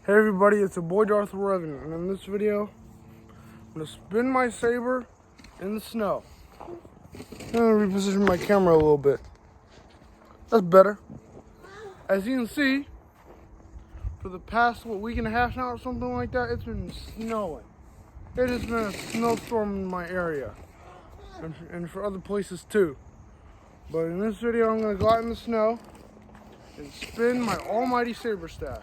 Hey everybody, it's your boy Darth Revan, and in this video, I'm going to spin my saber in the snow. I'm going to reposition my camera a little bit. That's better. As you can see, for the past week and a half now or something like that, it's been snowing. It has been a snowstorm in my area, and for other places too. But in this video, I'm going to go out in the snow and spin my almighty saber staff.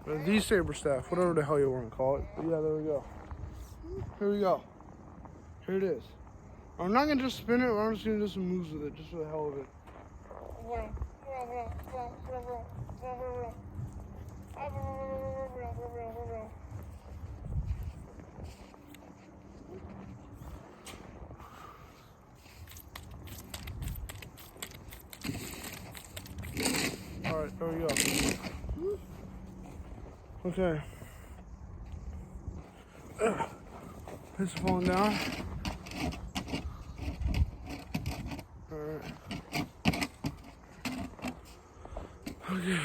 Or the saber staff, whatever the hell you want to call it. But yeah, there we go. Here we go. Here it is. I'm not going to just spin it, I'm just going to do some moves with it, just for the hell of it. Alright, there we go. Okay. It's falling down. Alright. Okay.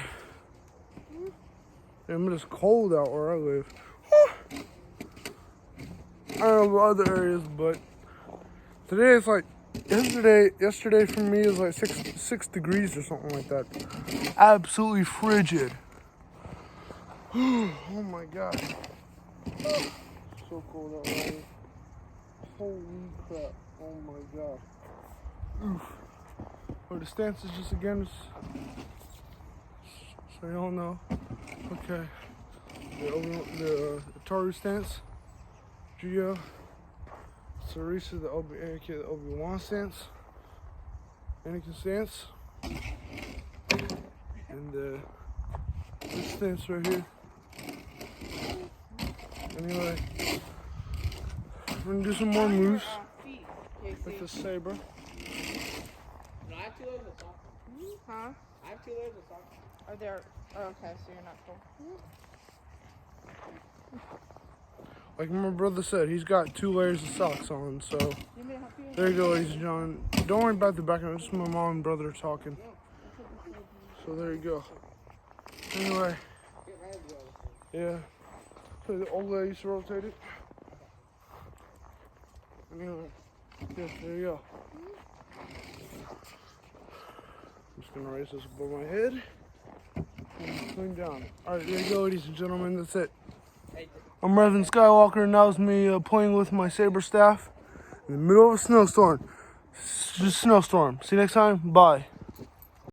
Damn, it's cold out where I live. I don't know about other areas, but today it's like yesterday for me is like six degrees or something like that. Absolutely frigid. Oh my god. So cold out there. Holy crap. Oh my god. Oof. But the stance is just again, so y'all know. Okay. The Ataru stance. Geo. Sarisa, the Obi-Wan stance. Anakin stance. And this stance right here. Anyway, I'm gonna do some more moves with the saber. No, I have 2 layers of socks. Huh? I have 2 layers of socks. Are there? Oh, okay, so you're not cool. Like my brother said, he's got 2 layers of socks on, so there you go, ladies and gentlemen. Don't worry about the background, it's just my mom and brother talking. So there you go. Anyway, yeah. So the old lady used to rotate it. Anyway, yeah, there you go. I'm just gonna raise this above my head and clean down. Alright, there you go, ladies and gentlemen, that's it. I'm Revan Skywalker, and that was me playing with my saber staff in the middle of a snowstorm. Just snowstorm. See you next time. Bye.